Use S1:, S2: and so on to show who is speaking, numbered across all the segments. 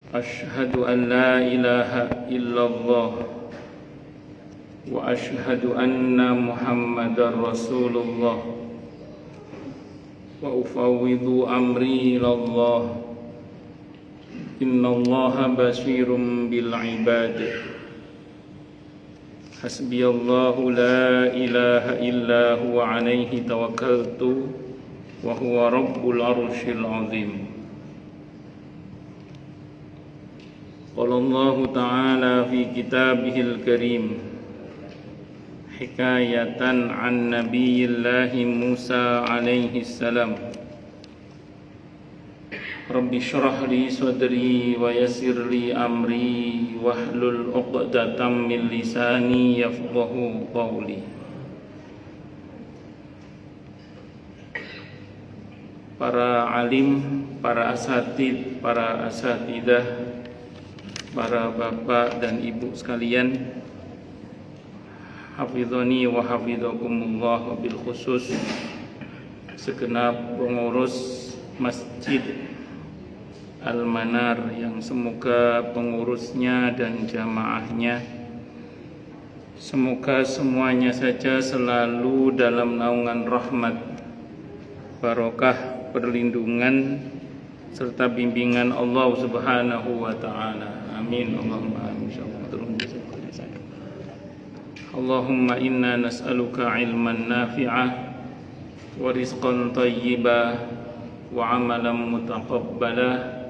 S1: Asyhadu an la ilaha illallah wa asyhadu anna Muhammadar Rasulullah wa ufawwidu amri ilallah. Innallaha basirun bil ibad. Hasbiyallahu la ilaha illa huwa alaihi tawakkaltu wa huwa rabbul arsyil azim. Qala Allah ta'ala fi kitabihil karim hikayatan an nabiyillahi Musa alaihi salam. Rabbi syrah li sadri wa yassir li amri wahlul 'uqdatam min lisani yafqahu qawli. Para alim, para asatid, para asatidah, para bapak dan ibu sekalian, hafizani wa hafizakumullah, wabil khusus segenap pengurus Masjid Al-Manar yang semoga pengurusnya dan jamaahnya semoga semuanya saja selalu dalam naungan rahmat, barokah, perlindungan serta bimbingan Allah Subhanahu wa taala. Amin. Allahumma amin. Allahumma inna nas'aluka ilman nafi'ah wa rizqan thayyiba wa amalan mutaqabbala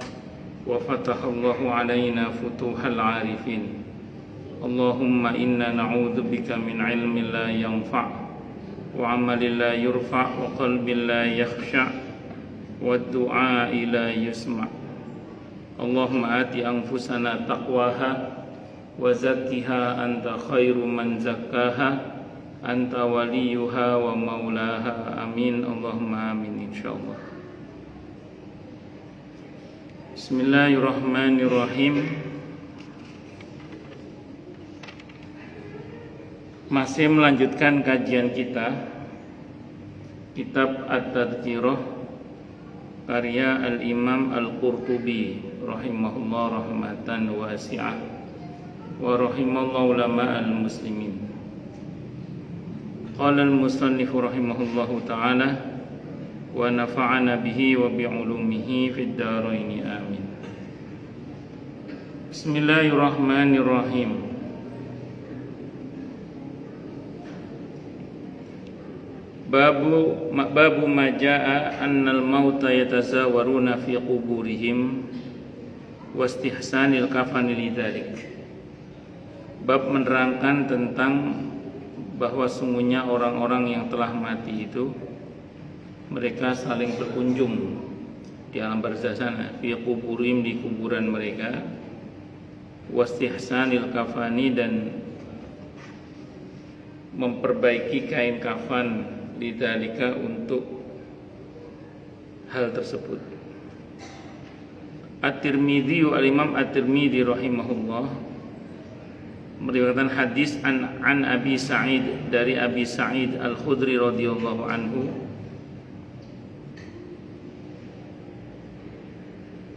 S1: wa fatahallahu alaina futuhal arifin. Allahumma inna na'udzubika min ilmin la yanfa' wa amalin la yurfa' wa qalbin la yakhsha' wa du'a'i la yusma'. Allahumma ati anfusana taqwaha wa zakkiha anta khairu man zakkaha anta waliyuha wa maulaha. Amin. Allahumma amin insyaallah. Bismillahirrahmanirrahim. Masih melanjutkan kajian kita Kitab At-Tadhkirah karya Al-Imam Al-Qurtubi rahimahullah rahmatan wasi'ah wa rahimallahu ulama al-muslimin. Qala al-musannif rahimahullahu ta'ala wa nafa'ana bihi wa bi'ulumihi fid dharain amin. Bismillahirrahmanirrahim. Babu majaa annal mauta yatazawaruna fi quburihim wastihsanil kafani lidzalik. Bab menerangkan tentang bahwa sungguhnya orang-orang yang telah mati itu mereka saling berkunjung di alam barzah sana, fi quburihim, di kuburan mereka, wastihsanil kafani, dan memperbaiki kain kafan lidzalika, untuk hal tersebut. At-Tirmidzi, al-Imam At-Tirmidzi rahimahullah meriwayatkan hadis an Abi Sa'id, dari Abi Sa'id Al-Khudri radhiyallahu anhu,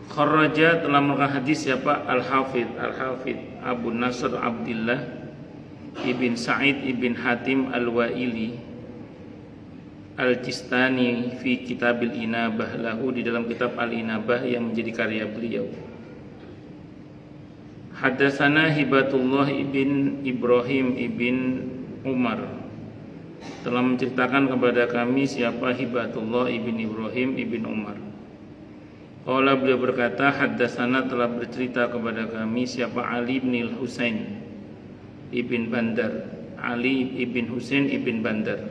S1: kharraja, telah mengeluarkan hadis siapa? Al-Hafidh Abu Nasr Abdullah ibn Sa'id ibn Hatim Al-Wa'ili Al-Jistani fi Kitabil Inabah lahu, di dalam kitab Al-Inabah yang menjadi karya beliau. Hadatsana Hibatullah ibn Ibrahim ibn Umar, telah menceritakan kepada kami siapa Hibatullah ibn Ibrahim ibn Umar. Qala, beliau berkata, hadatsana, telah bercerita kepada kami siapa Ali bin Husain ibn Bandar, Ali ibn Husain ibn Bandar.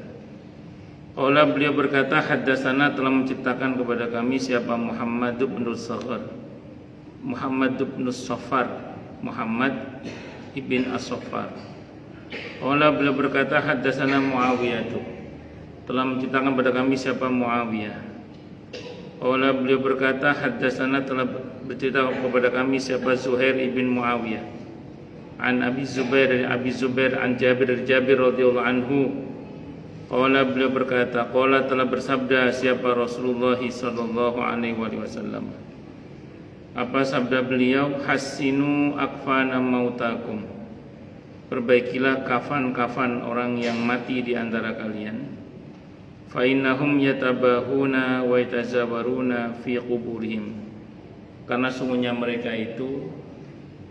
S1: Qala, beliau berkata, hadatsana, telah menceritakan kepada kami siapa Muhammad bin Saghar, Muhammad bin Safar, Muhammad ibn As-Saffar. Qala, beliau berkata, hadatsana Muawiyah, telah menceritakan kepada kami siapa Muawiyah. Qala, beliau berkata, hadatsana, telah bercerita kepada kami siapa Zuhair ibn Muawiyah, an Abi Zubair, dari Abi Zubair, an Jabir, dari Jabir radhiyallahu anhu. Qala, beliau berkata, qala, telah bersabda siapa Rasulullah sallallahu alaihi wasallam, Apa sabda beliau, hassinu akfana mautakum, perbaikilah kafan-kafan orang yang mati di antara kalian. Fa innahum yatabahuna wa yatazawaruna fi quburihim, karena sungguhnya mereka itu,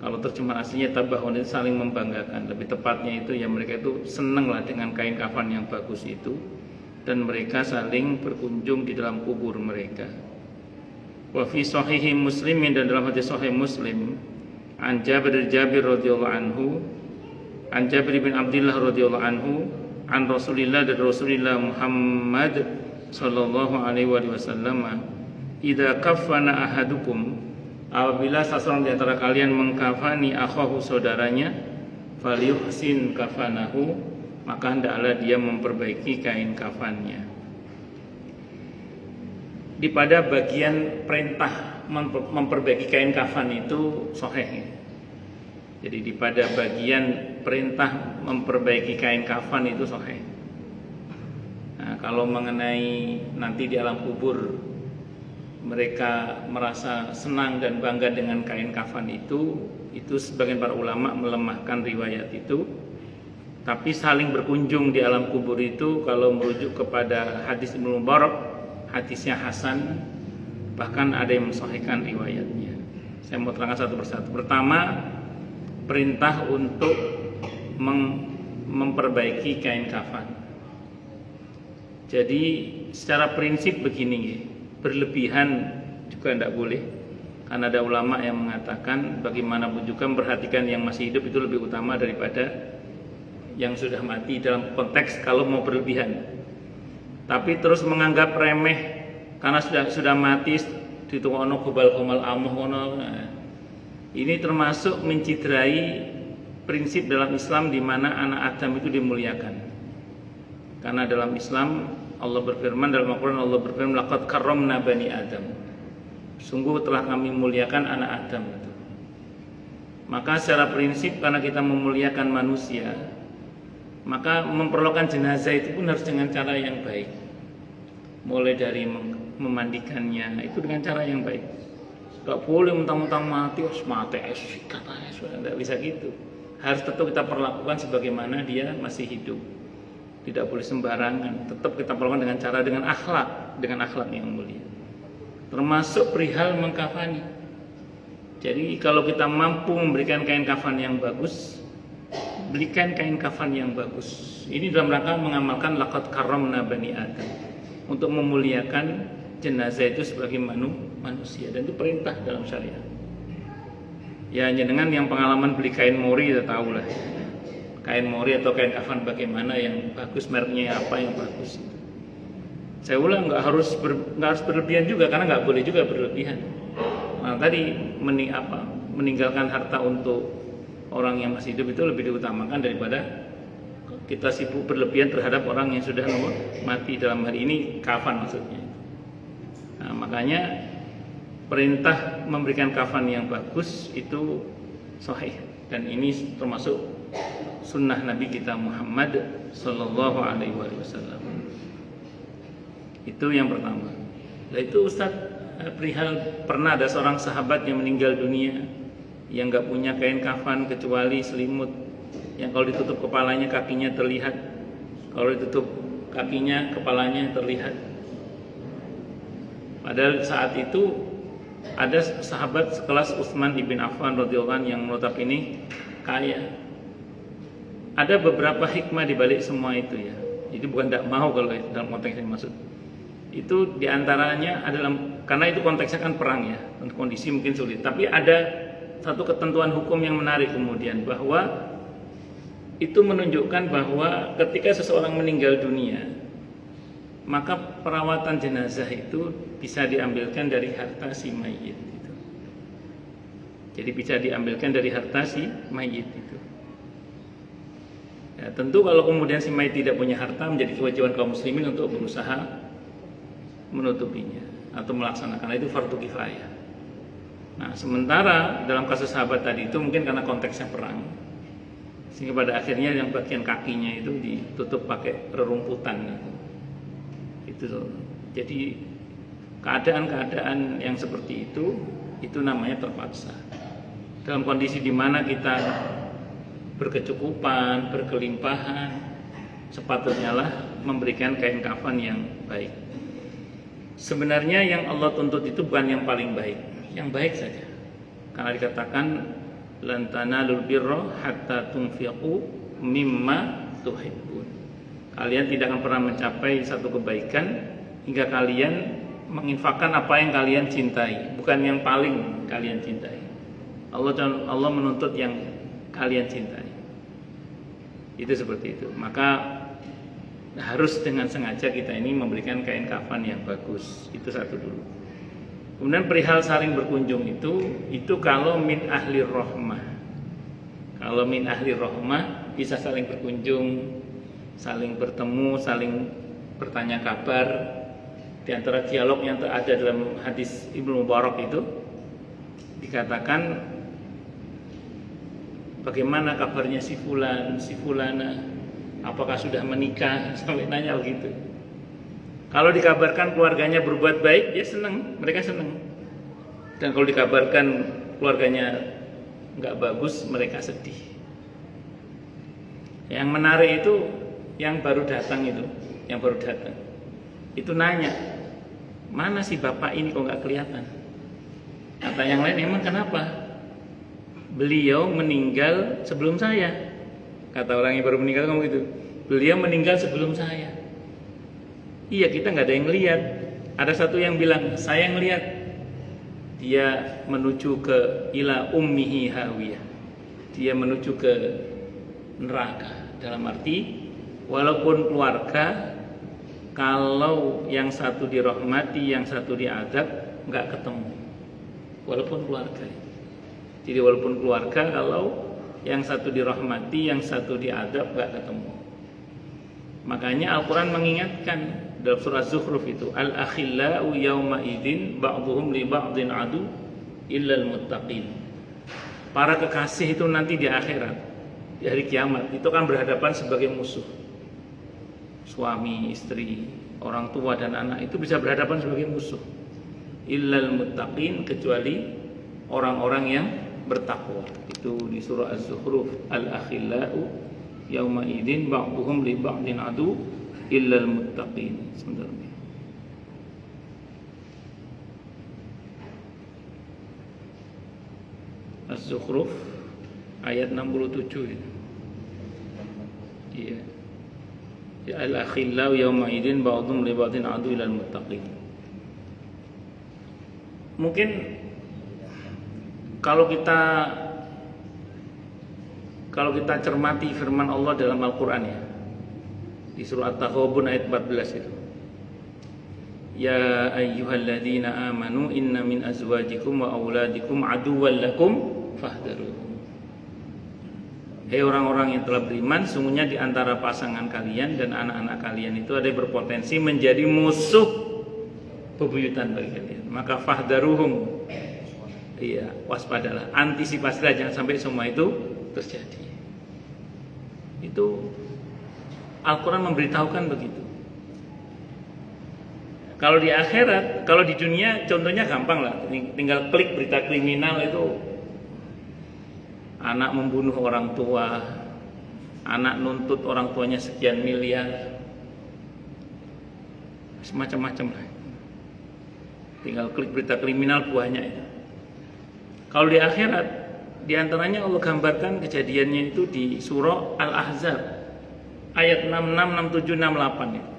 S1: kalau terjemahan aslinya tabahun itu saling membanggakan, lebih tepatnya itu ya mereka itu senanglah dengan kain kafan yang bagus itu, dan mereka saling berkunjung di dalam kubur mereka. Wa fi sahihi Muslimin, dan dalam hadis sahih Muslim, an Jabir radhiyallahu anhu, an Jabir bin Abdullah radhiyallahu anhu, an Rasulillah, dari Rasulullah Muhammad sallallahu alaihi wasallam, idza kafana ahadukum, apabila seseorang di antara kalian mengkafani akhahu, saudaranya, falyuhsin kafanahu, maka hendaklah dia memperbaiki kain kafannya. Di pada bagian perintah memperbaiki kain kafan itu sahih. Jadi di pada bagian perintah memperbaiki kain kafan itu sahih. Nah, kalau mengenai nanti di alam kubur mereka merasa senang dan bangga dengan kain kafan itu sebagian para ulama melemahkan riwayat itu. Tapi saling berkunjung di alam kubur itu, kalau merujuk kepada hadis Ibnu Mubarak, hadisnya hasan, bahkan ada yang mensahihkan riwayatnya. Saya mau terangkan satu persatu. Pertama, perintah untuk memperbaiki kain kafan. Jadi secara prinsip begini, berlebihan juga tidak boleh, karena ada ulama yang mengatakan bagaimanapun juga memperhatikan yang masih hidup itu lebih utama daripada yang sudah mati, dalam konteks kalau mau berlebihan. Tapi terus menganggap remeh karena sudah mati, ditunggu gobal komal amuh ono. Ini termasuk menciderai prinsip dalam Islam di mana anak Adam itu dimuliakan. Karena dalam Islam Allah berfirman, dalam Al-Quran Allah berfirman, laqad karramna bani Adam, sungguh telah kami muliakan anak Adam itu. Maka secara prinsip karena kita memuliakan manusia, maka memperlakukan jenazah itu pun harus dengan cara yang baik. Mulai dari memandikannya itu dengan cara yang baik. Gak boleh mentang-mentang mati, tidak bisa gitu. Harus tetap kita perlakukan sebagaimana dia masih hidup. Tidak boleh sembarangan. Tetap kita perlakukan dengan akhlak yang mulia. Termasuk perihal mengkafani. Jadi kalau kita mampu memberikan kain kafan yang bagus, belikan kain kafan yang bagus. Ini dalam rangka mengamalkan laqad karramna bani Adam, untuk memuliakan jenazah itu sebagai manusia, dan itu perintah dalam syariat. Ya, dengan yang pengalaman beli kain mori ya tahu lah. Kain mori atau kain kafan bagaimana yang bagus, mereknya apa yang bagus. Saya ulang, nggak harus berlebihan juga, karena nggak boleh juga berlebihan. Nah, tadi meninggalkan harta untuk orang yang masih hidup itu lebih diutamakan daripada kita sibuk berlebihan terhadap orang yang sudah mati, dalam hal ini kafan maksudnya. Nah, makanya perintah memberikan kafan yang bagus itu sahih, dan ini termasuk sunnah Nabi kita Muhammad sallallahu alaihi wasallam. Itu yang pertama. Nah, itu Ustaz, perihal pernah ada seorang sahabat yang meninggal dunia yang nggak punya kain kafan kecuali selimut, yang kalau ditutup kepalanya kakinya terlihat, kalau ditutup kakinya kepalanya terlihat. Padahal saat itu ada sahabat sekelas Utsman ibn Affan radhiyallahu anhu yang notabene kaya. Ada beberapa hikmah di balik semua itu ya. Jadi bukan tidak mau kalau dalam konteks yang maksud. Itu diantaranya adalah karena itu konteksnya kan perang ya, kondisi mungkin sulit. Tapi ada satu ketentuan hukum yang menarik kemudian, bahwa itu menunjukkan bahwa ketika seseorang meninggal dunia, maka perawatan jenazah itu bisa diambilkan dari harta si mayit itu. Jadi bisa diambilkan dari harta si mayit itu. Ya, tentu kalau kemudian si mayit tidak punya harta, menjadi kewajiban kaum muslimin untuk berusaha menutupinya atau melaksanakan, itu fardu kifayah. Nah, sementara dalam kasus sahabat tadi itu mungkin karena konteksnya perang, sehingga pada akhirnya yang bagian kakinya itu ditutup pakai rerumputan itu. Jadi keadaan-keadaan yang seperti itu itu namanya terpaksa. Dalam kondisi di mana kita berkecukupan, berkelimpahan, sepatutnya lah memberikan kain kafan yang baik. Sebenarnya yang Allah tuntut itu bukan yang paling baik, yang baik saja. Karena dikatakan lan tanalul birra hatta tunfiqu mimma tuhibbun. Kalian tidak akan pernah mencapai satu kebaikan hingga kalian menginfakkan apa yang kalian cintai, bukan yang paling kalian cintai. Allah menuntut yang kalian cintai. Itu seperti itu. Maka harus dengan sengaja kita ini memberikan kain kafan yang bagus. Itu satu dulu. Kemudian perihal saling berkunjung itu kalau min ahli rahmah. Kalau min ahli rahmah bisa saling berkunjung, saling bertemu, saling bertanya kabar. Di antara dialog yang ada dalam hadis Ibnu Mubarak itu dikatakan bagaimana kabarnya si fulan, si fulana, apakah sudah menikah, sampai nanya begitu. Kalau dikabarkan keluarganya berbuat baik, dia senang, mereka senang. Dan kalau dikabarkan keluarganya nggak bagus, mereka sedih. Yang menarik itu yang baru datang itu nanya, mana si bapak ini kok nggak kelihatan? Kata yang lain, emang kenapa? Beliau meninggal sebelum saya. Kata orang yang baru meninggal ngomong gitu, beliau meninggal sebelum saya. Iya, kita nggak ada yang lihat. Ada satu yang bilang, saya yang lihat. Dia menuju ke ila ummihi hawiyah. Dia menuju ke neraka. Dalam arti, walaupun keluarga, kalau yang satu dirahmati, yang satu diadab, nggak ketemu. Walaupun keluarga. Jadi walaupun keluarga, kalau yang satu dirahmati, yang satu diadab, nggak ketemu. Makanya Al-Quran mengingatkan dalam surah Zukhruf itu, al-akhillau yawma idin ba'duhum li ba'din adu illal muttaqin. Para kekasih itu nanti di akhirat, di hari kiamat, itu akan berhadapan sebagai musuh. Suami, istri, orang tua dan anak itu bisa berhadapan sebagai musuh. Illal muttaqin, kecuali orang-orang yang bertakwa. Itu di surah Az-Zukhruf, al-akhillau yawma idin ba'duhum li ba'din adu illal muttaqin. Sebenarnya Az-Zukhruf ayat 67 ini. Iya. Ya al-akhillau yawma idin ba'duhum li ba'din adu illal muttaqin. Mungkin kalau kita cermati firman Allah dalam Al-Quran ya, di surah At-Taghabun ayat 14 itu, ya ayyuhalladzina amanu inna min azwajikum wa auladikum aduwwan lakum fahdharuhum. Hei orang-orang yang telah beriman, sungguhnya di antara pasangan kalian dan anak-anak kalian itu ada yang berpotensi menjadi musuh bebuyutan bagi kalian. Maka fahdharuhum, iya, waspadalah, antisipasilah, jangan sampai semua itu terjadi. Itu Al-Quran memberitahukan begitu. Kalau di akhirat, kalau di dunia contohnya gampang lah, tinggal klik berita kriminal itu, anak membunuh orang tua, anak nuntut orang tuanya sekian miliar, semacam-macam lah. Tinggal klik berita kriminal banyak itu. Kalau di akhirat, di antaranya Allah gambarkan kejadiannya itu di surah Al-Ahzab ayat 66, 67, 68 itu.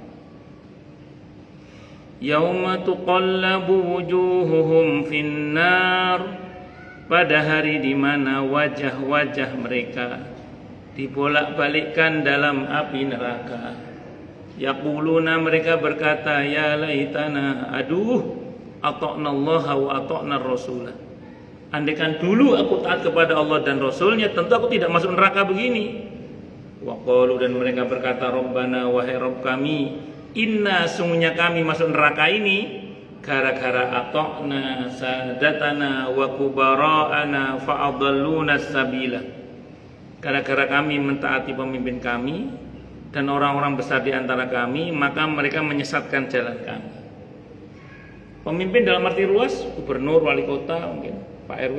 S1: Yauma tuqallabu wujuhuhum finnar, pada hari di mana wajah-wajah mereka dibolak-balikkan dalam api neraka. Yaquluna, mereka berkata, ya laitana, aduh, ata'nallaha wa ata'nar rasulah. Andaikan dulu aku taat kepada Allah dan Rasulnya, tentu aku tidak masuk neraka begini. Wa qalu, dan mereka berkata, Rabbana, wahai Rabb kami, inna, sungguhnya kami masuk neraka ini gara-gara ata'na sadatana wa kubara'ana fa'adalluna sabila. Gara-gara kami mentaati pemimpin kami dan orang-orang besar di antara kami, maka mereka menyesatkan jalan kami. Pemimpin dalam arti luas, gubernur, wali kota, mungkin Pak RW.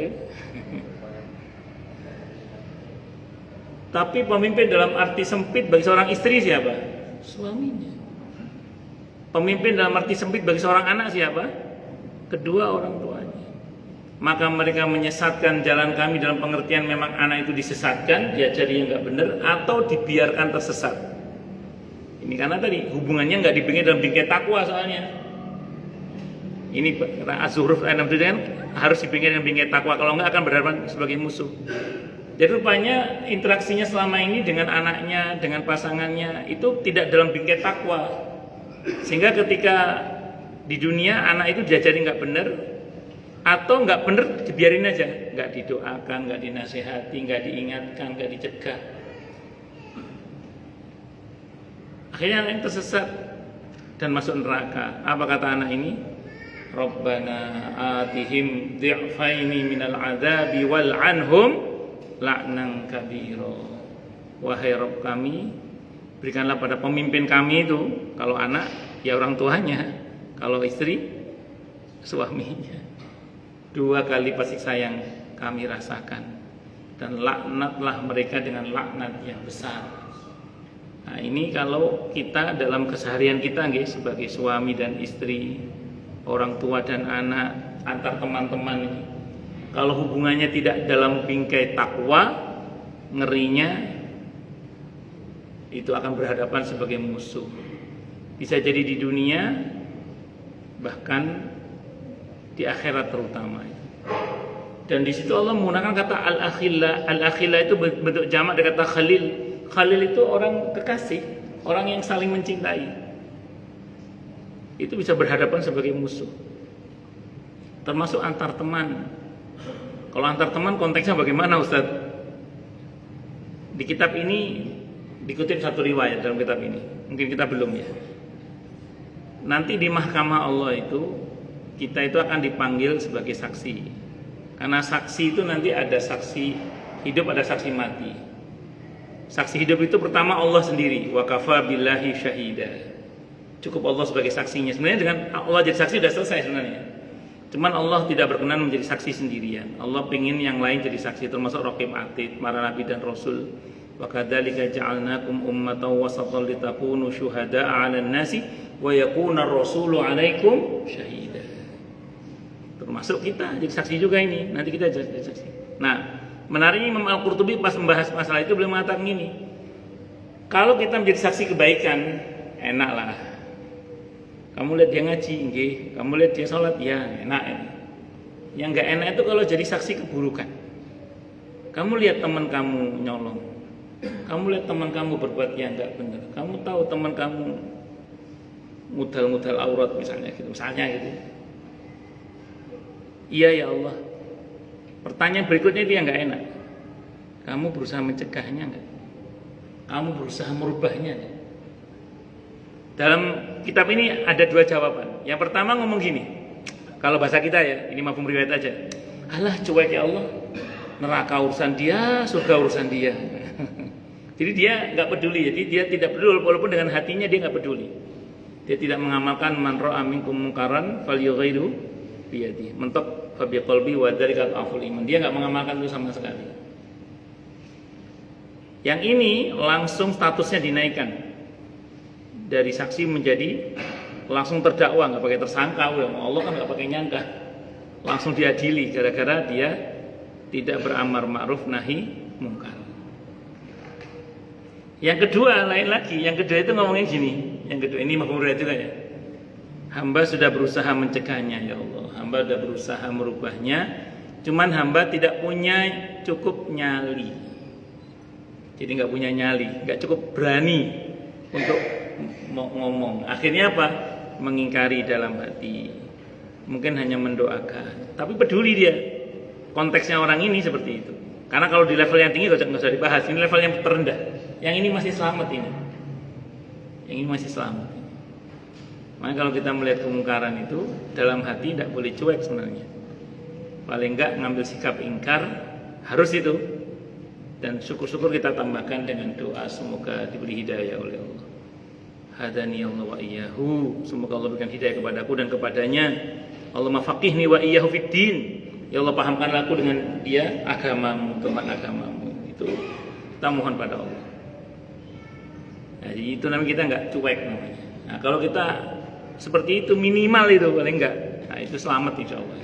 S1: Tapi pemimpin dalam arti sempit bagi seorang istri siapa? Suaminya. Pemimpin dalam arti sempit bagi seorang anak siapa? Kedua orang tuanya. Maka mereka menyesatkan jalan kami dalam pengertian memang anak itu disesatkan, diajari yang nggak benar, atau dibiarkan tersesat. Ini karena tadi hubungannya nggak dibingkai dalam bingkai takwa soalnya. Ini kata Az-Zuhruf ayat 67 kan harus dibingkai dengan bingkai takwa, kalau nggak akan berhadapan sebagai musuh. Jadi rupanya interaksinya selama ini dengan anaknya, dengan pasangannya itu tidak dalam bingkai takwa. Sehingga ketika di dunia anak itu diajari nggak benar atau nggak benar dibiarin aja, nggak didoakan, nggak dinasehati, nggak diingatkan, nggak dicegah. Akhirnya anak tersesat dan masuk neraka. Apa kata anak ini? Rabbana atihim dhi'faini minal adabi wal anhum la'nan kabira. Wahai Rabb kami, berikanlah pada pemimpin kami itu, kalau anak ya orang tuanya, kalau istri suaminya, 2 kali kasih sayang kami rasakan, dan laknatlah mereka dengan laknat yang besar. Nah ini kalau kita dalam keseharian kita sebagai suami dan istri, orang tua dan anak, antar teman-teman ini, kalau hubungannya tidak dalam bingkai takwa, ngerinya itu akan berhadapan sebagai musuh. Bisa jadi di dunia, bahkan di akhirat terutama. Dan di situ Allah menggunakan kata al-akhilla. Al-akhilla itu bentuk jamak dari kata khalil. Khalil itu orang kekasih, orang yang saling mencintai. Itu bisa berhadapan sebagai musuh. Termasuk antar teman. Kalau antar teman konteksnya bagaimana Ustaz? Di kitab ini dikutip satu riwayat dalam kitab ini. Mungkin kita belum ya. Nanti di mahkamah Allah itu kita itu akan dipanggil sebagai saksi. Karena saksi itu nanti ada saksi hidup, ada saksi mati. Saksi hidup itu pertama Allah sendiri, wa kafa billahi syahida. Cukup Allah sebagai saksinya. Sebenarnya dengan Allah jadi saksi sudah selesai sebenarnya. Cuman Allah tidak berkenan menjadi saksi sendirian. Allah ingin yang lain jadi saksi, termasuk raqib atid, para nabi dan rasul. Wa kadzalika ja'alnakum ummatan wasatan litakunu syuhada'a 'alan nasi wa yakuna ar-rasulu 'alaikum syahida. Termasuk kita jadi saksi juga ini. Nanti kita jadi saksi. Nah, menariknya Imam Al-Qurtubi pas membahas masalah itu beliau mengatakan gini. Kalau kita menjadi saksi kebaikan, enaklah. Kamu lihat dia ngaji, nggih. Kamu lihat dia sholat, ya enak. Yang enggak enak itu kalau jadi saksi keburukan. Kamu lihat teman kamu nyolong. Kamu lihat teman kamu berbuat yang enggak benar. Kamu tahu teman kamu mudal-mudal aurat misalnya gitu. Iya ya Allah. Pertanyaan berikutnya itu yang enggak enak. Kamu berusaha mencegahnya enggak? Kamu berusaha merubahnya enggak? Dalam kitab ini ada 2 jawaban. Yang pertama ngomong gini. Kalau bahasa kita ya, ini mafhum riwayat aja. Alah cuek ya Allah. Neraka urusan dia, surga urusan dia. Jadi dia enggak peduli. Jadi dia tidak peduli walaupun dengan hatinya dia enggak peduli. Dia tidak mengamalkan man ra'a minkum munkaran falyughayyirhu biyadihi. Mentok fa biqalbi wa dzalika aful iman. Dia enggak mengamalkan itu sama sekali. Yang ini langsung statusnya dinaikkan. Dari saksi menjadi langsung terdakwa, nggak pakai tersangka. Allah kan nggak pakai nyangka, langsung diadili gara-gara dia tidak beramar ma'ruf nahi mungkar. Yang kedua lain lagi, yang kedua itu ngomongnya gini. Yang kedua ini mafhum riwayat juga ya. Hamba sudah berusaha mencegahnya ya Allah. Hamba sudah berusaha merubahnya, cuman hamba tidak punya cukup nyali. Jadi nggak punya nyali, nggak cukup berani untuk ngomong. Akhirnya apa? Mengingkari dalam hati. Mungkin hanya mendoakan. Tapi peduli dia. Konteksnya orang ini seperti itu. Karena kalau di level yang tinggi nggak usah dibahas. Ini level yang terendah. Yang ini masih selamat ini. Yang ini masih selamat. Makanya kalau kita melihat kemungkaran itu dalam hati tidak boleh cuek sebenarnya. Paling enggak ngambil sikap ingkar harus itu. Dan syukur-syukur kita tambahkan dengan doa semoga diberi hidayah oleh Allah. hadani Allah wa iyyahu, semoga Allah berikan hidayah kepadaku dan kepadanya. Allahumma faqihni wa iyyahu fiddin, ya Allah pahamkanlah aku dengan dia agamamu, tentang agamamu. Itu kita mohon pada Allah. Jadi itu namanya kita nggak cuek namanya. Nah, kalau kita seperti itu minimal itu paling enggak, nah itu selamat insya Allah.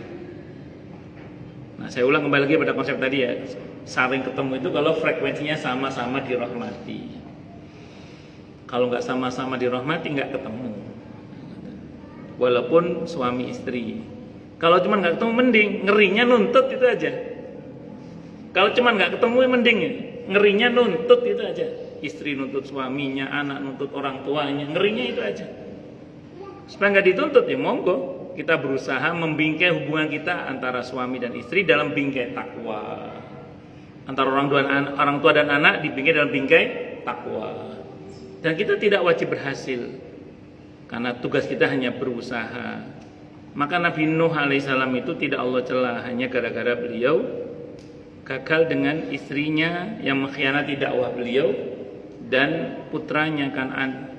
S1: Nah saya ulang kembali lagi pada konsep tadi ya, saling ketemu itu kalau frekuensinya sama-sama dirahmati. Kalau nggak sama-sama dirahmati nggak ketemu. Walaupun suami istri. Kalau cuma nggak ketemu mending, ngerinya nuntut itu aja. Kalau cuma nggak ketemu mending, ngerinya nuntut itu aja. Istri nuntut suaminya, anak nuntut orang tuanya, ngerinya itu aja. Supaya nggak dituntut ya monggo, kita berusaha membingkai hubungan kita antara suami dan istri dalam bingkai takwa. Antara orang tua dan anak dibingkai dalam bingkai takwa. Dan kita tidak wajib berhasil, karena tugas kita hanya berusaha. Maka Nabi Nuh alaihissalam itu tidak Allah celah hanya gara-gara beliau gagal dengan istrinya yang mengkhianati dakwah beliau dan putranya Kan'an.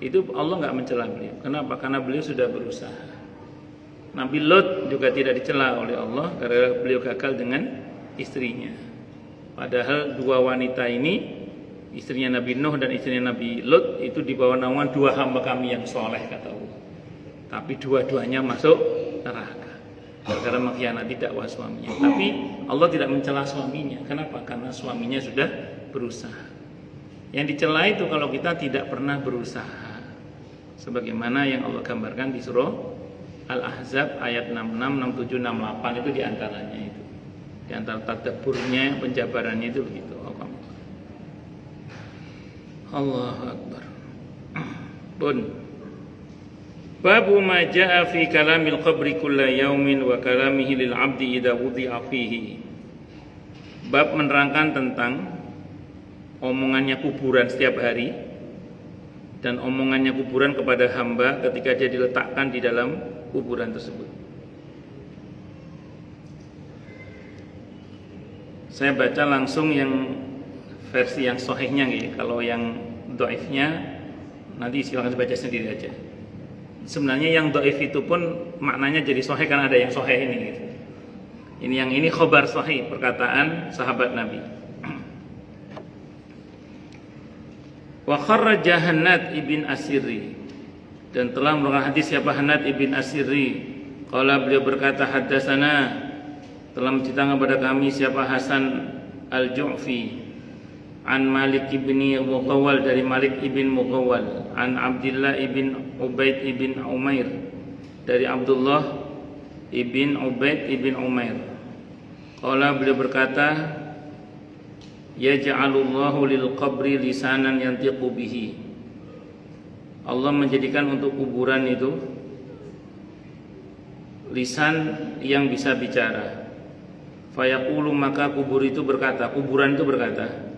S1: Itu Allah nggak mencela beliau. Kenapa? Karena beliau sudah berusaha. Nabi Lot juga tidak dicela oleh Allah karena beliau gagal dengan istrinya. Padahal dua wanita ini, istrinya Nabi Nuh dan istrinya Nabi Lot, itu di bawah naungan dua hamba kami yang soleh kata Allah. Tapi dua-duanya masuk neraka gara-gara mengkhianati dakwah suaminya. Tapi Allah tidak mencela suaminya. Kenapa? Karena suaminya sudah berusaha. Yang dicela itu kalau kita tidak pernah berusaha. Sebagaimana yang Allah gambarkan di surah Al-Ahzab ayat 66, 67, 68 itu diantaranya itu. Di antara tadabburnya, penjabarannya itu begitu. Allahu Akbar. Bun. Babu ma jaa fi kalamil qabri kulla yaumin wa kalamihi lil 'abdi idza wudi'a fihi. Bab menerangkan tentang omongannya kuburan setiap hari dan omongannya kuburan kepada hamba ketika dia diletakkan di dalam kuburan tersebut. Saya baca langsung yang versi yang sahihnya gitu. Kalau yang dhaifnya nanti silakan baca sendiri aja. Sebenarnya yang dhaif itu pun maknanya jadi sahih karena ada yang sahih ini gitu. Ini yang ini khobar sahih, perkataan sahabat Nabi. Wa kharraja Hannad ibn Asiri, dan telah mengeluarkan hadis siapa Hannad ibn Asiri. Qala beliau berkata haddatsana, telah menceritakan kepada kami siapa Hasan al-Ju'fi an Malik ibni Mughawwal, dari Malik ibn Mughawwal, an Abdullah ibn Ubaid ibn Umair, dari Abdullah ibn Ubaid ibn Umair. Qala beliau berkata yaj'alullahu lil qabri lisanan yantiqu bihi. Allah menjadikan untuk kuburan itu lisan yang bisa bicara. Fayaqulu, maka kubur itu berkata, kuburan itu berkata,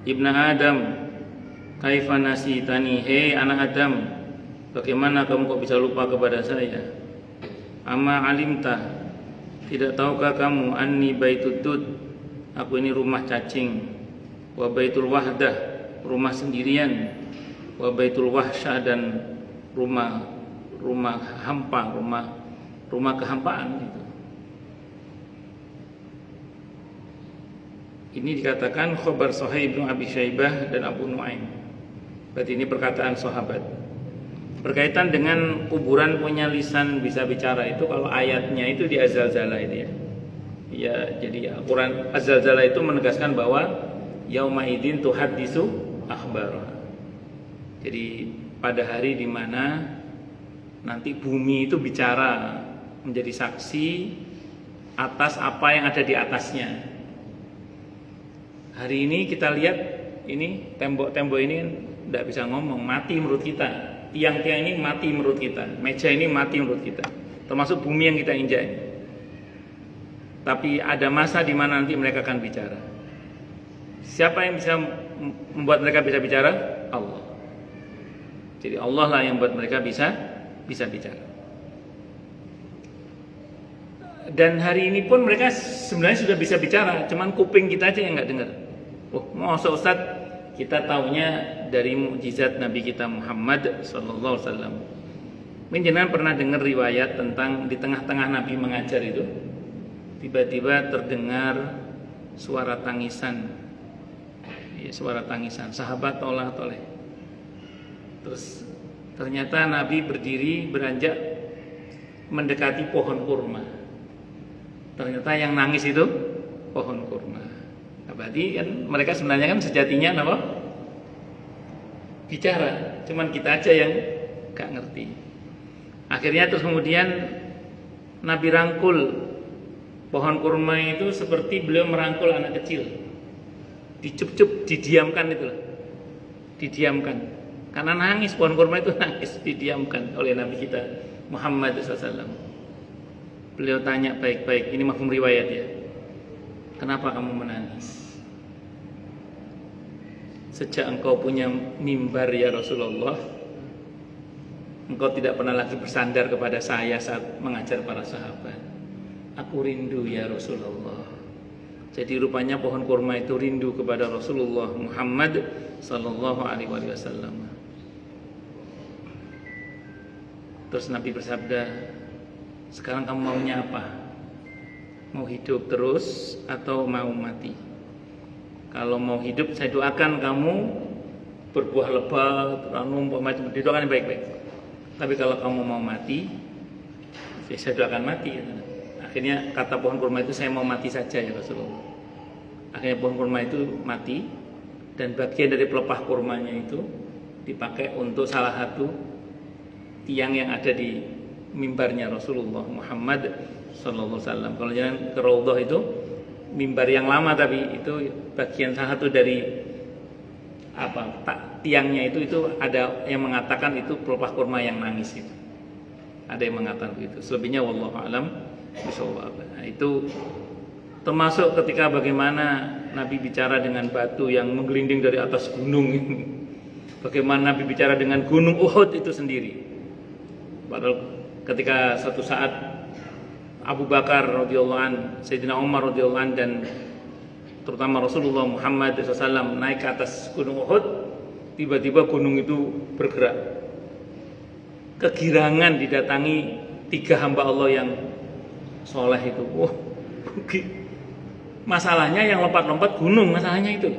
S1: Ibnu Adam, kaifa nasitani, hei anak Adam, bagaimana kamu kok bisa lupa kepada saya? Ama alimta, tidak tahukah kamu anni baitud dud, aku ini rumah cacing, wa baitul wahdah, rumah sendirian, wa baitul wahsyah, dan rumah hampa, rumah kehampaan gitu. Ini dikatakan khobar Sahih Ibnu Abi Syaibah dan Abu Nuaim. Berarti ini perkataan sahabat. Berkaitan dengan kuburan punya lisan bisa bicara itu, kalau ayatnya itu di Az-Zalzalah itu ya. Ya, jadi Al-Qur'an Az-Zalzalah itu menegaskan bahwa yauma idzin tuhaddisu akhbaraha. Jadi pada hari di mana nanti bumi itu bicara, menjadi saksi atas apa yang ada di atasnya. Hari ini kita lihat ini tembok-tembok ini tidak bisa ngomong, mati menurut kita. Tiang-tiang ini mati menurut kita, meja ini mati menurut kita, termasuk bumi yang kita injak ini. Tapi ada masa di mana nanti mereka akan bicara. Siapa yang bisa membuat mereka bisa bicara? Allah. Jadi Allah lah yang membuat mereka bisa bicara. Dan hari ini pun mereka sebenarnya sudah bisa bicara, cuman kuping kita aja yang nggak dengar. Oh, masa Ustaz kita taunya dari mukjizat Nabi kita Muhammad sallallahu alaihi wasallam. Mungkin jenengan pernah dengar riwayat tentang di tengah-tengah Nabi mengajar itu tiba-tiba terdengar suara tangisan. Ya, suara tangisan, sahabat toleh. Terus ternyata Nabi berdiri beranjak mendekati pohon kurma. Ternyata yang nangis itu pohon kurma. Nah, berarti kan mereka sebenarnya kan sejatinya apa? Bicara, cuman kita aja yang gak ngerti. Akhirnya terus kemudian Nabi rangkul pohon kurma itu seperti beliau merangkul anak kecil. Dicup-cup, didiamkan itu loh. Didiamkan. Karena nangis, pohon kurma itu nangis, didiamkan oleh Nabi kita Muhammad SAW. Beliau tanya baik-baik, ini mafhum riwayat ya. Kenapa kamu menangis? Sejak engkau punya mimbar ya Rasulullah, engkau tidak pernah lagi bersandar kepada saya saat mengajar para sahabat. Aku rindu ya Rasulullah. Jadi rupanya pohon kurma itu rindu kepada Rasulullah Muhammad sallallahu alaihi wasallam. Terus Nabi bersabda, sekarang kamu maunya apa? Mau hidup terus atau mau mati? Kalau mau hidup saya doakan kamu berbuah lebat, ranum, macam itu, doakan yang baik-baik. Tapi kalau kamu mau mati, ya saya doakan mati. Akhirnya kata pohon kurma itu, saya mau mati saja ya Rasulullah. Akhirnya pohon kurma itu mati, dan bagian dari pelepah kurmanya itu dipakai untuk salah satu tiang yang ada di mimbarnya Rasulullah Muhammad sallallahu alaihi wasallam. Kalau jangan ke Raudhah itu mimbar yang lama, tapi itu bagian salah satu dari tiangnya itu ada yang mengatakan itu pelepah kurma yang nangis itu. Ada yang mengatakan begitu. Selebihnya wallahu alam bisawab. Nah, itu termasuk ketika bagaimana Nabi bicara dengan batu yang menggelinding dari atas gunung. Bagaimana Nabi bicara dengan gunung Uhud itu sendiri. Padahal ketika satu saat Abu Bakar radhiyallahu an, Sayyidina Umar radhiyallahu an, dan terutama Rasulullah Muhammad SAW naik ke atas gunung Uhud, tiba-tiba gunung itu bergerak. Kegirangan didatangi 3 hamba Allah yang soleh itu. Masalahnya yang lompat-lompat gunung, masalahnya itu.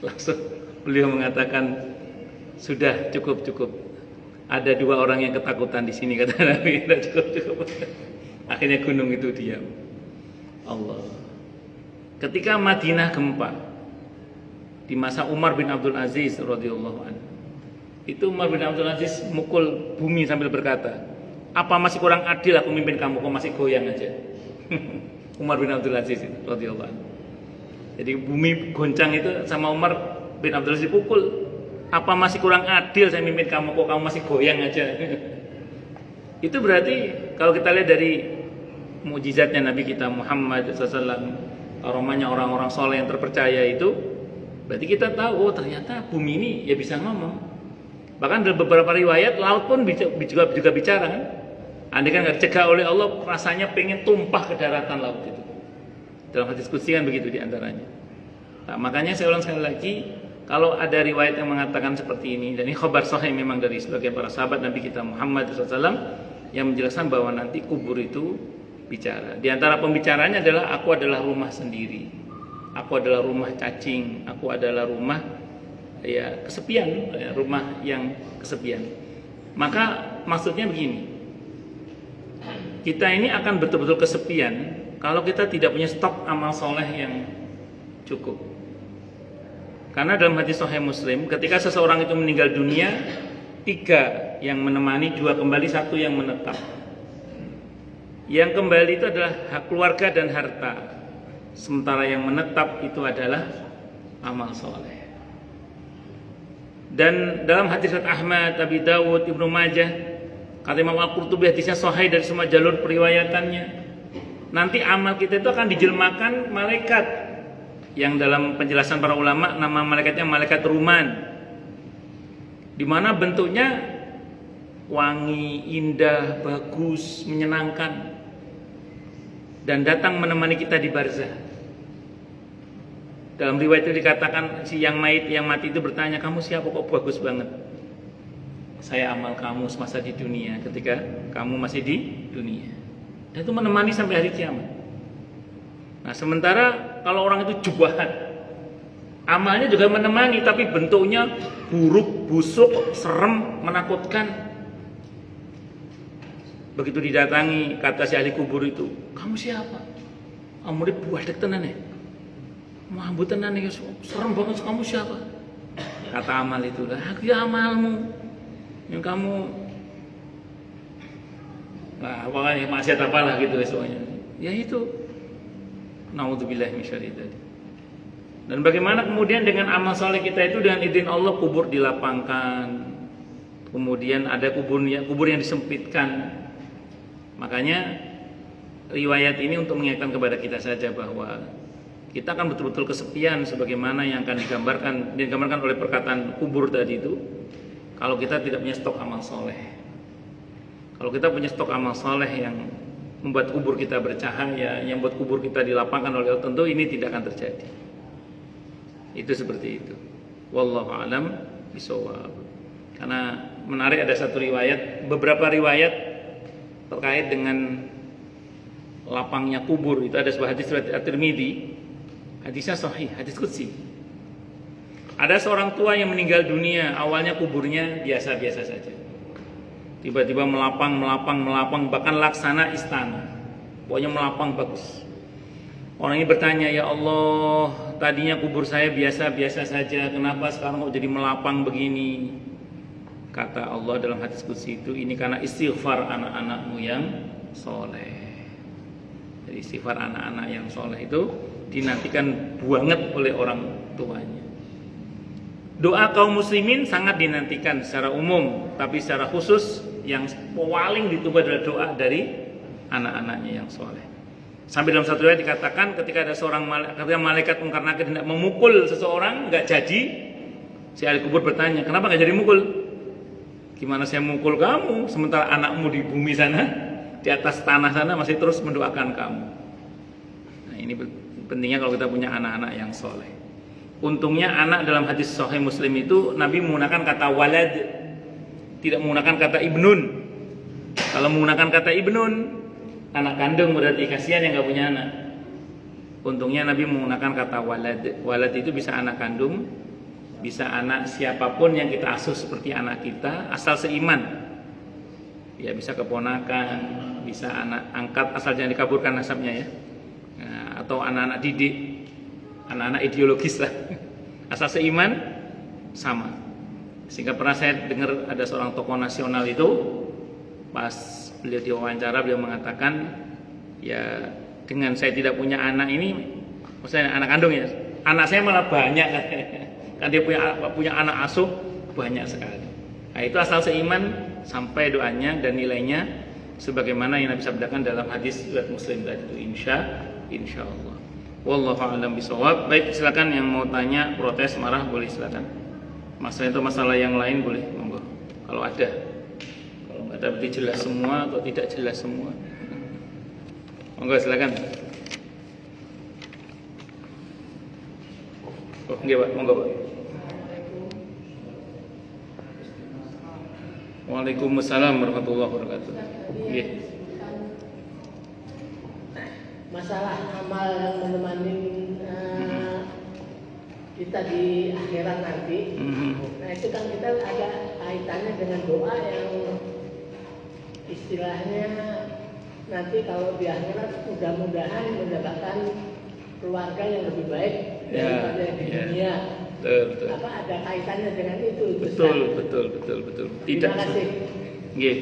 S1: Langsung beliau mengatakan, sudah cukup. Ada 2 orang yang ketakutan di sini, kata Nabi. Sudah cukup. Akhirnya gunung itu diam. Allah. Ketika Madinah gempa di masa Umar bin Abdul Aziz radhiyallahu anhu, itu Umar bin Abdul Aziz mukul bumi sambil berkata, apa masih kurang adil aku mimpin kamu, kok masih goyang aja. Umar bin Abdul Aziz radhiyallahu anhu. Jadi bumi goncang itu sama Umar bin Abdul Aziz dipukul. Apa masih kurang adil saya mimpin kamu, kok kamu masih goyang aja. Itu berarti kalau kita lihat dari mukjizatnya Nabi kita Muhammad SAW, aromanya orang-orang soleh yang terpercaya itu, berarti kita tahu, oh ternyata bumi ini ya bisa ngomong. Bahkan dalam beberapa riwayat laut pun juga bicara kan. Andai kan nggak dicegah oleh Allah, rasanya pengen tumpah ke daratan laut itu. Dalam hadis qudsi kan begitu diantaranya. Nah, makanya saya ulang sekali lagi, kalau ada riwayat yang mengatakan seperti ini, dan ini khabar sahih memang dari sebagian para sahabat Nabi kita Muhammad SAW, yang menjelaskan bahwa nanti kubur itu bicara. Di antara pembicaranya adalah, aku adalah rumah sendiri, aku adalah rumah cacing, aku adalah rumah ya kesepian, ya, rumah yang kesepian. Maka maksudnya begini, kita ini akan betul-betul kesepian kalau kita tidak punya stok amal soleh yang cukup. Karena dalam hadis Sahih Muslim, ketika seseorang itu meninggal dunia, 3 yang menemani, 2 kembali, 1 yang menetap. Yang kembali itu adalah hak keluarga dan harta, sementara yang menetap itu adalah amal soleh. Dan dalam hadis Ahmad, Abi Dawud, Ibnu Majah, kata Imam Al-Qurtubi, hadisnya sahih dari semua jalur periwayatannya, nanti amal kita itu akan dijelmakan malaikat, yang dalam penjelasan para ulama nama malaikatnya malaikat Ruman, di mana bentuknya wangi, indah, bagus, menyenangkan, dan datang menemani kita di barzah. Dalam riwayat itu dikatakan si yang mati itu bertanya, kamu siapa kok bagus banget? Saya amal kamu semasa di dunia, ketika kamu masih di dunia. Dan itu menemani sampai hari kiamat. Nah sementara kalau orang itu jubahat, amalnya juga menemani, tapi bentuknya buruk, busuk, serem, menakutkan. Begitu didatangi, kata si ahli kubur itu, kamu siapa? Kamu buadek tenan ya? Mambu tenan ya, serem banget, kamu siapa? Kata amal itu, aku ya amalmu yang kamu, nah pokoknya maksiat apalah gitu semuanya. Ya itu, naudzubillah min syarri tadi. Dan bagaimana kemudian dengan amal soleh kita itu dengan izin Allah kubur dilapangkan, kemudian ada kubur yang disempitkan. Makanya riwayat ini untuk mengingatkan kepada kita saja bahwa kita akan betul-betul kesepian sebagaimana yang akan digambarkan oleh perkataan kubur tadi itu. Kalau kita tidak punya stok amal soleh, kalau kita punya stok amal soleh yang membuat kubur kita bercahaya, yang membuat kubur kita dilapangkan oleh Allah, tentu ini tidak akan terjadi. Itu seperti itu. Wallahu a'lam bishawab. Karena menarik ada satu riwayat, beberapa riwayat terkait dengan lapangnya kubur. Itu ada sebuah hadis riwayat At-Tirmidzi, hadisnya sahih, hadis qudsi. Ada seorang tua yang meninggal dunia, awalnya kuburnya biasa-biasa saja. Tiba-tiba melapang, bahkan laksana istana. Pokoknya melapang bagus. Orang ini bertanya, ya Allah, tadinya kubur saya biasa-biasa saja, kenapa sekarang kok jadi melapang begini? Kata Allah dalam hadis qudsi itu, ini karena istighfar anak-anakmu yang soleh. Jadi istighfar anak-anak yang soleh itu dinantikan banget oleh orang tuanya. Doa kaum muslimin sangat dinantikan secara umum, tapi secara khusus yang paling ditunggu adalah doa dari anak-anaknya yang soleh. Sampai dalam satu riwayat dikatakan ketika ada ketika malaikat mungkar nakir hendak memukul seseorang, nggak jadi, si ahli kubur bertanya, kenapa nggak jadi mukul? Gimana saya mukul kamu sementara anakmu di bumi sana, di atas tanah sana masih terus mendoakan kamu. Nah ini pentingnya kalau kita punya anak-anak yang soleh. Untungnya anak dalam hadis Sahih Muslim itu Nabi menggunakan kata walad, tidak menggunakan kata ibnun. Kalau menggunakan kata ibnun, anak kandung berarti kasihan yang nggak punya anak. Untungnya Nabi menggunakan kata walad. Walad itu bisa anak kandung, bisa anak siapapun yang kita asuh seperti anak kita, asal seiman. Ya bisa keponakan, bisa anak angkat asal jangan dikaburkan nasabnya ya. Nah, atau anak-anak didik, anak-anak ideologis lah. Asal seiman sama. Sehingga pernah saya dengar ada seorang tokoh nasional itu pas beliau diwawancara beliau mengatakan, ya dengan saya tidak punya anak ini, maksudnya anak kandung ya, anak saya malah banyak kan dia punya anak asuh banyak sekali. Nah itu asal seiman sampai doanya dan nilainya sebagaimana yang Nabi sabdakan dalam hadis riwayat Muslim tadi itu insyaallah. Wallahu a'lam bishawab. Baik, silakan yang mau tanya, protes, marah boleh silakan. Masalah itu masalah yang lain boleh monggo. Kalau ada. Kalau enggak ada berarti jelas semua atau tidak jelas semua. Monggo silakan. Oh, nggih Pak, monggo Pak. Waalaikumsalam warahmatullahi wabarakatuh. Nggih.
S2: Masalah amal yang menemani kita di akhirat nanti. Nah itu kan kita ada kaitannya dengan doa yang istilahnya nanti kalau di akhirat mudah-mudahan mendapatkan keluarga yang lebih baik daripada di dunia.
S1: Betul.
S2: Apa ada kaitannya dengan itu?
S1: Betul. Tidak.
S2: Terima kasih.
S1: Nggih.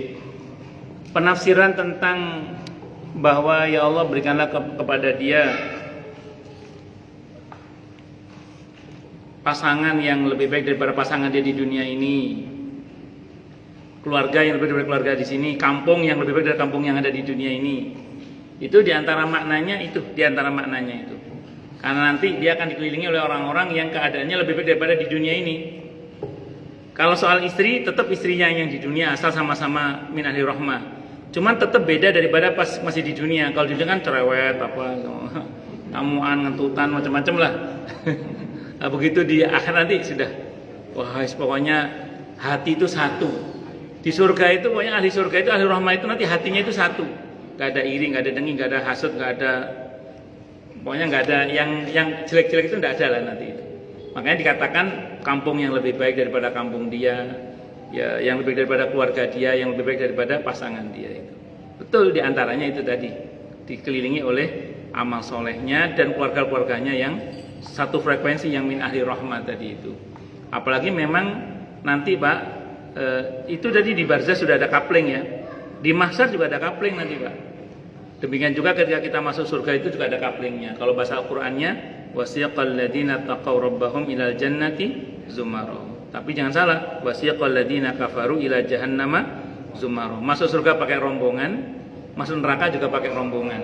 S1: Penafsiran tentang bahwa ya Allah berikanlah kepada dia pasangan yang lebih baik daripada pasangan dia di dunia ini, keluarga yang lebih baik daripada keluarga di sini, kampung yang lebih baik dari kampung yang ada di dunia ini. Itu diantara maknanya itu, karena nanti dia akan dikelilingi oleh orang-orang yang keadaannya lebih baik daripada di dunia ini. Kalau soal istri, tetap istrinya yang di dunia asal sama-sama min ahli rahmah. Cuman tetap beda daripada pas masih di dunia. Kalau di dunia kan cerewet apa, ngamuan, ngentutan, macam-macam lah. Nah, begitu di akhir nanti sudah, wah pokoknya hati itu satu. Di surga itu pokoknya ahli surga itu, ahli rahmah itu nanti hatinya itu satu. Gak ada iri, gak ada dengki, gak ada hasud, gak ada, pokoknya gak ada yang jelek-jelek itu gak ada lah nanti itu. Makanya dikatakan kampung yang lebih baik daripada kampung dia, ya yang lebih baik daripada keluarga dia, yang lebih baik daripada pasangan dia itu. Betul, diantaranya itu tadi dikelilingi oleh amal solehnya dan keluarga-keluarganya yang satu frekuensi, yang min ahli rahmat tadi itu. Apalagi memang nanti Pak, itu tadi di barzah sudah ada kapling ya, di mahsyar juga ada kapling nanti Pak. Demikian juga ketika kita masuk surga itu juga ada kaplingnya. Kalau bahasa Al-Qur'annya, wasiqal ladzina taqaw rabbahum ilal jannati zumara. Tapi jangan salah, wasiqal ladzina kafaru ila jahannama zumara. Masuk surga pakai rombongan, masuk neraka juga pakai rombongan.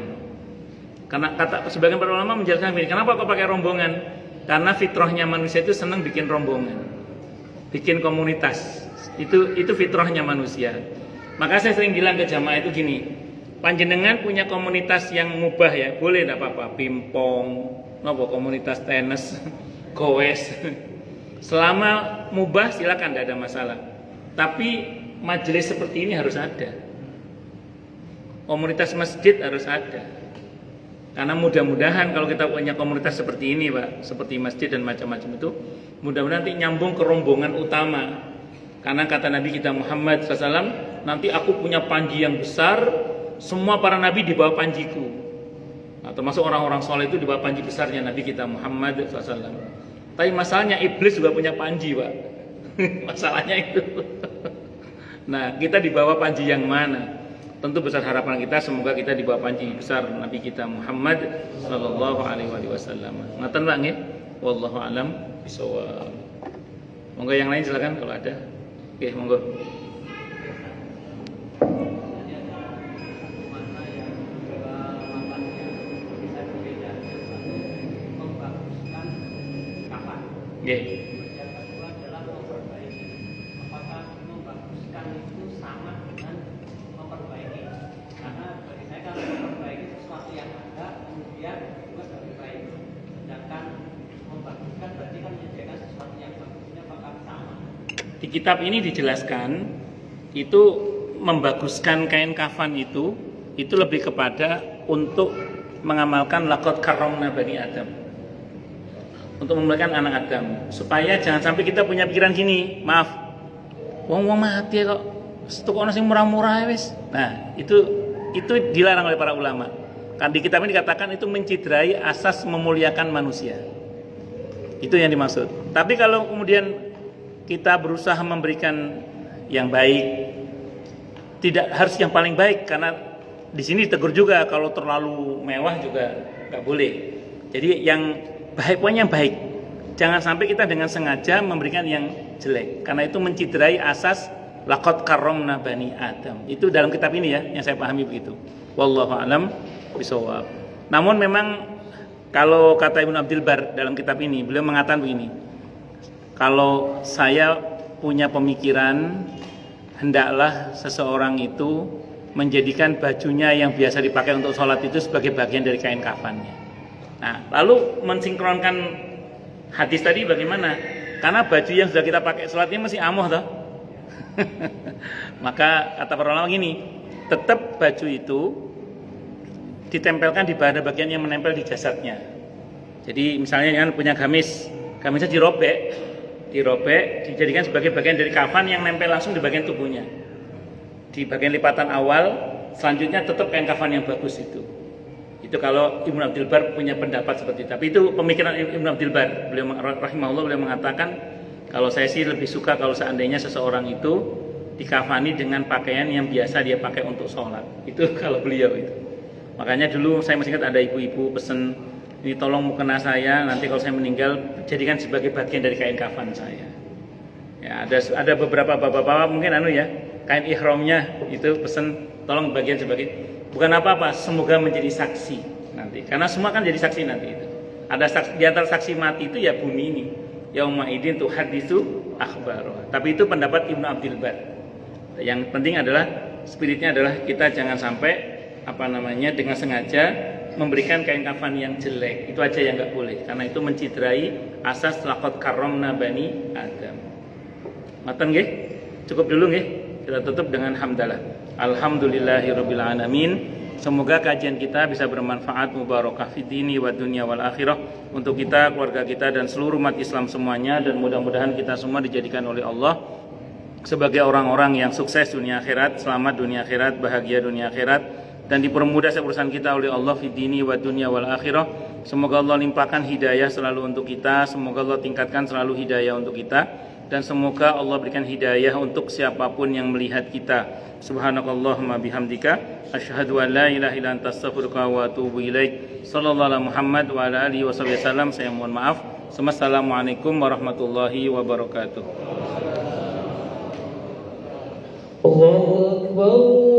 S1: Karena kata sebagian para ulama menjelaskan begini, kenapa kok pakai rombongan? Karena fitrahnya manusia itu senang bikin rombongan, bikin komunitas. Itu fitrahnya manusia. Maka saya sering bilang ke jamaah itu gini, panjenengan punya komunitas yang mubah ya, boleh tidak apa-apa, pingpong, komunitas tenis, goes. Selama mubah silakan, tidak ada masalah. Tapi majelis seperti ini harus ada. Komunitas masjid harus ada. Karena mudah-mudahan kalau kita punya komunitas seperti ini Pak, seperti masjid dan macam-macam itu, mudah-mudahan nanti nyambung ke rombongan utama. Karena kata Nabi kita Muhammad SAW, nanti aku punya panji yang besar, semua para nabi di bawah panjiku. Nah, termasuk orang-orang soleh itu di bawah panji besarnya Nabi kita Muhammad SAW. Tapi masalahnya iblis juga punya panji Pak. Masalahnya itu. Nah, kita di bawah panji yang mana? Tentu besar harapan kita semoga kita di bawah panji besar Nabi kita Muhammad sallallahu alaihi wasallam. Ngaten Pak nggih? Wallahu alam bisawab. Monggo yang lain silakan kalau ada. Oke, monggo. Nggih. Di kitab ini dijelaskan itu membaguskan kain kafan itu lebih kepada untuk mengamalkan laqad karramna bani Adam, untuk memuliakan anak Adam, supaya jangan sampai kita punya pikiran gini, maaf, wong mati kok stuk ana sing murah-murah wis. Nah, itu dilarang oleh para ulama. Kan di kitab ini dikatakan itu menciderai asas memuliakan manusia. Itu yang dimaksud. Tapi kalau kemudian kita berusaha memberikan yang baik, tidak harus yang paling baik, karena di sini ditegur juga kalau terlalu mewah juga nggak boleh. Jadi yang baik, pokoknya yang baik. Jangan sampai kita dengan sengaja memberikan yang jelek, karena itu menciderai asas laqad karramna bani Adam. Itu dalam kitab ini ya, yang saya pahami begitu. Wallahu a'lam bishawab. Namun memang kalau kata Ibnu Abdul Bar dalam kitab ini, beliau mengatakan begini. Kalau saya punya pemikiran, hendaklah seseorang itu menjadikan bajunya yang biasa dipakai untuk sholat itu sebagai bagian dari kain kafannya. Nah, lalu mensinkronkan hadis tadi bagaimana? Karena baju yang sudah kita pakai sholat ini masih amuh toh. Maka kata para ulama gini, tetap baju itu ditempelkan di bagian yang menempel di jasadnya. Jadi misalnya kan punya gamisnya dirobek, dijadikan sebagai bagian dari kafan yang nempel langsung di bagian tubuhnya. Di bagian lipatan awal, selanjutnya tetap kain kafan yang bagus itu. Itu kalau Ibnu Abdul Bar punya pendapat seperti itu. Tapi itu pemikiran Ibnu Abdul Bar. Beliau rahimahullah beliau mengatakan, kalau saya sih lebih suka kalau seandainya seseorang itu dikafani dengan pakaian yang biasa dia pakai untuk sholat. Itu kalau beliau itu. Makanya dulu saya masih ingat ada ibu-ibu pesen, ini tolong mukena saya nanti kalau saya meninggal jadikan sebagai bagian dari kain kafan saya. Ya, ada beberapa bapak-bapak mungkin kain ihramnya itu pesen tolong bagian sebagai, bukan apa-apa, semoga menjadi saksi nanti. Karena semua kan jadi saksi nanti itu. Ada saksi, di antara saksi mati itu ya bumi ini. Yauma idin tuhaditsu akhbaro. Tapi itu pendapat Ibnu Abdul Bar. Yang penting adalah spiritnya adalah kita jangan sampai dengan sengaja memberikan kain kafan yang jelek. Itu aja yang nggak boleh, karena itu menciderai asas laqad karramna bani Adam. Matan nggih? Cukup dulu nggih. Kita tutup dengan hamdalah. Alhamdulillahirabbil alamin. Semoga kajian kita bisa bermanfaat, mubarakah fid dini wa dunya wal akhirah untuk kita, keluarga kita dan seluruh umat Islam semuanya, dan mudah-mudahan kita semua dijadikan oleh Allah sebagai orang-orang yang sukses dunia akhirat, selamat dunia akhirat, bahagia dunia akhirat, dan dipermudah urusan kita oleh Allah fid dini wa dunya wal akhirah. Semoga Allah limpahkan hidayah selalu untuk kita, semoga Allah tingkatkan selalu hidayah untuk kita, dan semoga Allah berikan hidayah untuk siapapun yang melihat kita. Subhanakallahumma bihamdika asyhadu an la ilaha illa anta astaghfiruka wa atubu ilaik. Sallallahu alaihi Muhammad wa ala alihi wasallam. Saya mohon maaf. Assalamualaikum warahmatullahi wabarakatuh.
S2: Allahu Akbar.